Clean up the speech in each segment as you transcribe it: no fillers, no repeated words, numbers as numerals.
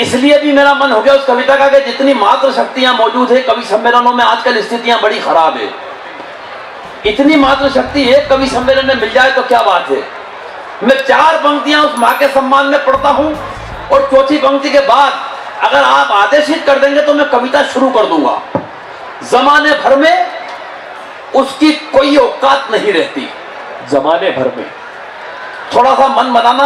इसलिए भी मेरा मन हो गया उस कविता का कि जितनी मात्र शक्तियां मौजूद है कवि सम्मेलनों में, आजकल स्थितियां बड़ी खराब है। इतनी मात्र शक्ति एक कवि सम्मेलन में मिल जाए तो क्या बात है। मैं 4 पंक्तियां उस मां के सम्मान में पढ़ता हूं और चौथी पंक्ति के बाद अगर आप आदेशित कर देंगे तो मैं कविता शुरू कर दूंगा। जमाने भर में उसकी कोई औकात नहीं रहती। जमाने भर में थोड़ा सा मन बनाना,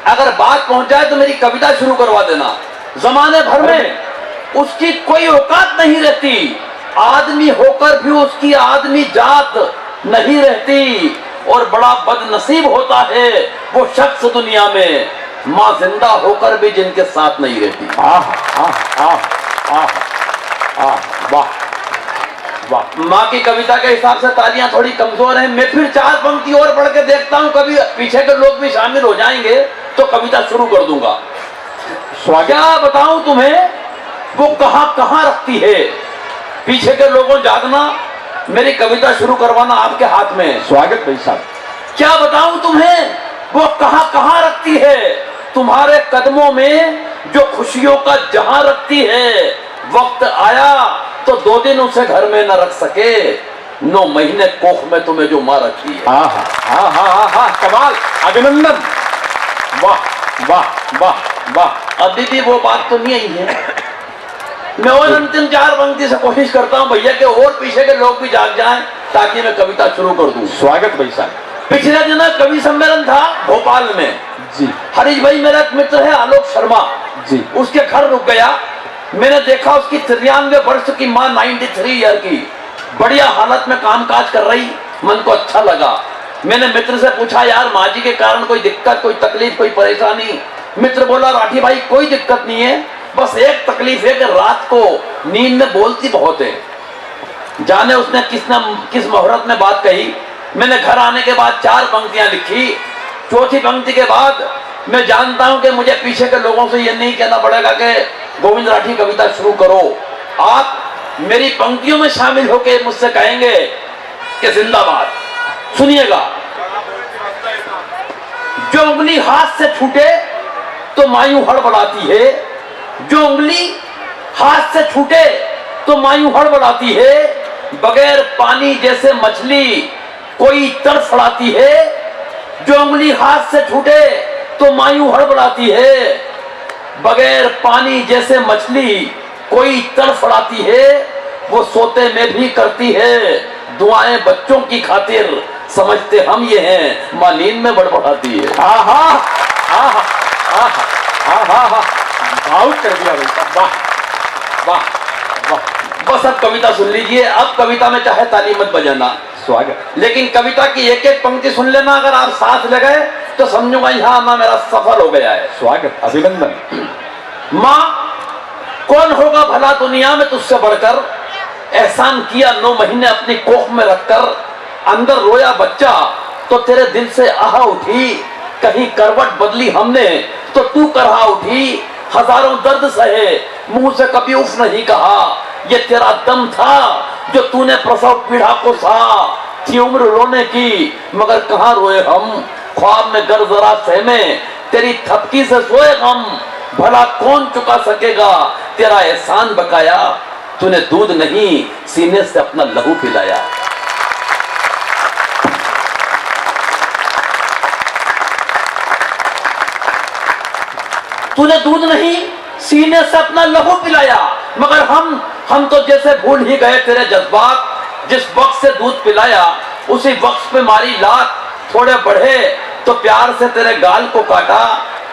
अगर बात पहुंच जाए तो मेरी कविता शुरू करवा देना। जमाने भर में उसकी कोई औकात नहीं रहती, आदमी होकर भी उसकी आदमी जात नहीं रहती, और बड़ा बदनसीब होता है वो शख्स दुनिया में मां जिंदा होकर भी जिनके साथ नहीं रहती। वाह वाह। मां की कविता के हिसाब से तालियां थोड़ी कमजोर हैं। मैं फिर 4 पंक्ति और पढ़ के देखता हूं, कभी पीछे के लोग भी शामिल हो जाएंगे तो कविता शुरू कर दूंगा। क्या बताऊं तुम्हें वो कहां रखती है। पीछे के लोगों जागना, मेरी कविता शुरू करवाना आपके हाथ में। स्वागत भाई साहब। क्या बताऊं तुम्हें वो कहां रखती है, तुम्हारे कदमों में जो खुशियों का जहां रखती है। वक्त आया तो 2 दिन उसे घर में न रख सके, 9 महीने कोख में तुम्हें जो मां रखी है। कमाल, अभिनंदन। वाह वाह वाह वाह। अभी भी वो बात तो नहीं आई है। मैं और अंतिम 4 पंक्ति से कोशिश करता हूं भैया के और पीछे के लोग भी जाग जाएं ताकि मैं कविता शुरू कर दूं। स्वागत भाई साहब। पिछले दिन कवि सम्मेलन था भोपाल में जी। हरीश भाई मेरा एक मित्र है आलोक शर्मा जी, उसके घर रुक गया। मैंने देखा उसकी 93 वर्ष की मां 93 ईयर की बढ़िया हालत में कामकाज कर रही, मन को अच्छा लगा। मैंने मित्र से पूछा यार माँ जी के कारण कोई दिक्कत, कोई तकलीफ, कोई परेशानी। मित्र बोला राठी भाई कोई दिक्कत नहीं है, बस एक तकलीफ है कि रात को नींद में बोलती बहुत है। जाने उसने किस मुहूर्त में बात कही। मैंने घर आने के बाद 4 पंक्तियां लिखी। चौथी पंक्ति के बाद मैं जानता हूं कि मुझे पीछे के लोगों से यह नहीं कहना पड़ेगा कि गोविंद राठी कविता शुरू करो। आप मेरी पंक्तियों में शामिल होकर मुझसे कहेंगे कि जिंदाबाद। सुनिएगा। जो उंगली हाथ से छूटे तो मायूं हड़बड़ाती है, जो उंगली हाथ से छूटे तो मायूं हड़बड़ाती है। बगैर पानी जैसे मछली कोई तड़फड़ाती है, जो उंगली हाथ से छूटे तो मायूं हड़बड़ाती है। बगैर पानी जैसे मछली कोई तड़फड़ाती है, वो सोते में भी करती है दुआएं बच्चों की खातिर। समझते हम ये हैं मां नींद में बड़बड़ाती है। आहा आहा आहा आहा, भावुक कर दिया भाई। वाह वाह वाह। बस अब कविता सुन लीजिए। अब कविता में चाहे ताली मत बजाना। स्वागत। लेकिन कविता की एक एक पंक्ति सुन लेना, अगर आप साथ लगे तो समझूंगा यहाँ मां मेरा सफल हो गया है। स्वागत, अभिनंदन। मां कौन होगा भला दुनिया में तुझसे बढ़कर, एहसान किया 9 महीने अपनी कोख में रखकर। अंदर रोया बच्चा तो तेरे दिल से आह उठी, कहीं करवट बदली हमने तो तू करहा उठी। हजारों दर्द सहे मुंह से कभी उफ नहीं कहा, ये तेरा दम था जो तूने प्रसव पीड़ा को सहा। थी उम्र रोने की मगर कहाँ रोए हम, ख्वाब में गर जरा सहमे तेरी थपकी से सोए हम। भला कौन चुका सकेगा तेरा एहसान बकाया, तूने दूध नहीं सीने से अपना लहू पिलाया। तूने दूध नहीं सीने से अपना लहू पिलाया, मगर हम तो जैसे भूल ही गए तेरे जज्बात। जिस वक्त से दूध पिलाया उसी वक्त पे मारी लात। थोड़े बढ़े तो प्यार से तेरे गाल को काटा,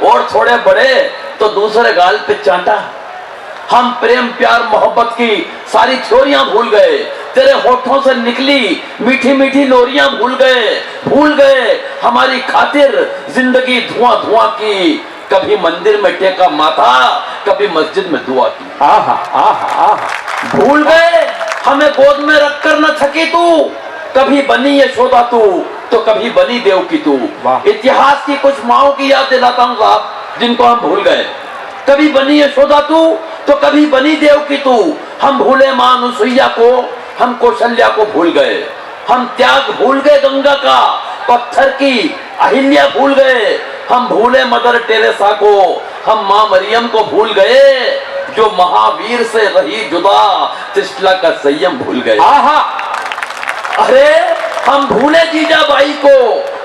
और थोड़े बड़े तो दूसरे गाल पे चाटा। हम प्रेम प्यार मोहब्बत की सारी थ्योरियां भूल गए, तेरे होठों से निकली मीठी मीठी लोरियां भूल गए हमारी खातिर जिंदगी धुआं धुआं की। कभी मंदिर में टेका माथा, कभी मस्जिद में दुआ की। आहा आहा आहा। भूल गए हमें गोद में रखकर न थकी तू, कभी बनी यशोदा तू तो कभी बनी देव की तू। इतिहास की कुछ माओं की याद दिलाता हूँ साहब, जिनको हम भूल गए। कभी बनी यशोदा तू तो कभी बनी देव की तू। हम भूले मां अनुसुईया को, हम कौशल्या को भूल गए। हम त्याग भूल गए गंगा का, पत्थर की अहिल्या भूल गए। हम भूले मदर टेरेसा को, हम माँ मरियम को भूल गए जो महावीर से रही जुदा, त्रिशला का संयम भूल गए। आहा, अरे हम भूले जीजाबाई को,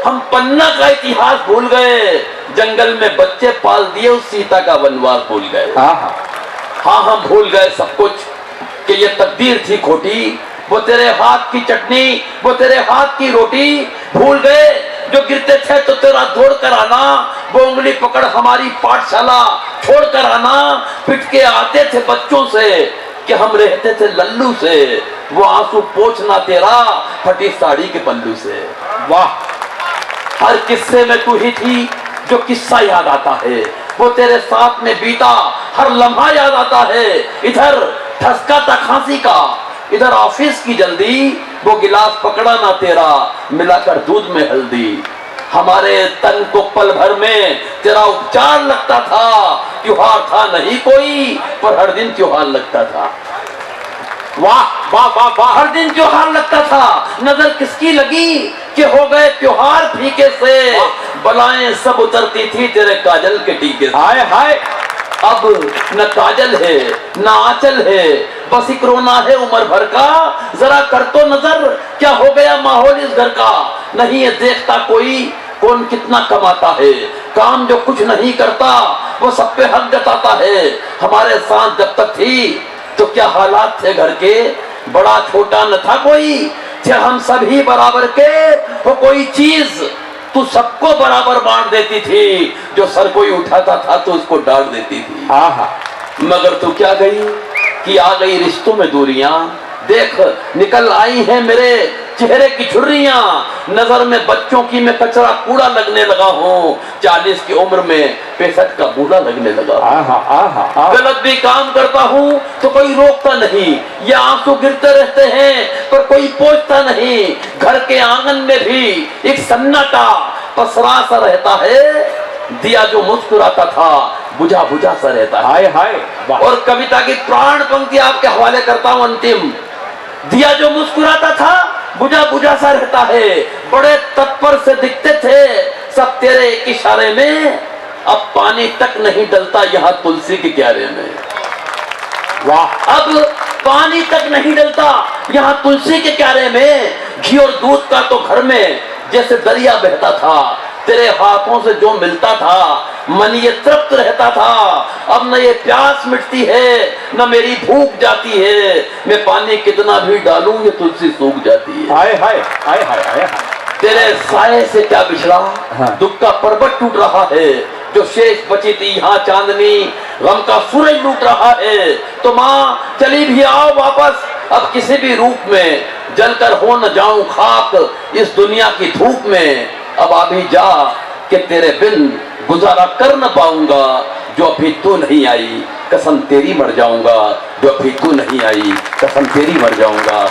हम पन्ना का इतिहास भूल गए, जंगल में बच्चे पाल दिए, उस सीता का वनवास भूल गए। आहा, हाँ हम भूल गए सब कुछ कि ये तकदीर थी खोटी, वो तेरे हाथ की चटनी, वो तेरे हाथ की रोटी। भूल गए जो गिरते थे तो तेरा दौड़ कर आना, वो उंगली पकड़ हमारी पाठशाला छोड़ कर आना, पिट के आते थे बच्चों से कि हम रहते थे लल्लू से, वो आंसू पोंछना तेरा फटी साड़ी के पल्लू से। वाह, हर किस्से में तू ही थी जो किस्सा याद आता है, वो तेरे साथ में बीता हर लम्हा याद आता है। इधर ठसका था खांसी का, इधर ऑफिस की जल्दी, वो गिलास पकड़ा ना तेरा मिलाकर दूध में हल्दी। हमारे तन को पल भर में तेरा उपचार लगता था, त्योहार था नहीं कोई पर हर दिन त्योहार लगता था। वाह वाह वाह वाह, हर दिन त्योहार लगता था, नजर किसकी लगी कि हो गए त्योहार फीके से, बलाएं सब उतरती थी तेरे काजल के टीके से। हाय हाय, अब न काजल है न आंचल है, बस एक रोना है उम्र भर का, जरा कर तो नजर क्या हो गया माहौल इस घर का। नहीं है देखता कोई कौन कितना कमाता है, काम जो कुछ नहीं करता वो सब पे हक जताता है। हमारे साथ जब तक थी तो क्या हालात थे घर के, बड़ा छोटा न था कोई, थे हम सभी बराबर के। वो कोई चीज तू सबको बराबर बांट देती थी, जो सर कोई उठाता था तो उसको डांट देती थी। आहा, मगर तू क्या गई कि आ गई रिश्तों में दूरियां, देख निकल आई हैं मेरे चेहरे की छुर्रियां, नजर में बच्चों की मैं कचरा कूड़ा लगने लगा हूँ, 40 की उम्र में 65 का बूढ़ा लगने लगा। आहा, आहा, आहा, गलत भी काम करता हूँ तो कोई रोकता नहीं, ये आंसू गिरते रहते हैं पर कोई पोंछता नहीं। घर के आंगन में भी एक सन्नाटा पसरा सा रहता है, दिया जो मुस्कुराता था बुझा बुझा सा रहता है। हाय हाय, वाह, और कविता की प्राण पंक्ति आपके हवाले करता हूं अंतिम। दिया जो मुस्कुराता था बुझा बुझा सा रहता है, बड़े तत्पर से दिखते थे सब तेरे एक इशारे में, अब पानी तक नहीं डलता यहाँ तुलसी के क्यारे में। वाह, अब पानी तक नहीं डलता यहाँ तुलसी के क्यारे में, घी और दूध का तो घर में जैसे दरिया बहता था, तेरे हाथों से जो मिलता था मन ये तृप्त रहता था। अब न ये प्यास मिटती है न मेरी भूख जाती है, मैं पानी कितना भी डालूं ये तुलसी सूख जाती है। हाय हाय, हाय हाय, हाय हाय, तेरे साए से क्या बिछड़ा, हाँ। दुख का पर्वत टूट रहा है, जो शेष बची थी यहाँ चांदनी गम का सूरज लूट रहा है। तो माँ चली भी आओ वापस, अब किसी भी रूप में जलकर हो न जाऊं खाक इस दुनिया की धूप में। अब अभी जा कि तेरे बिन गुजारा कर न पाऊंगा, जो अभी तू नहीं आई कसम तेरी मर जाऊंगा, जो अभी तू नहीं आई कसम तेरी मर जाऊंगा।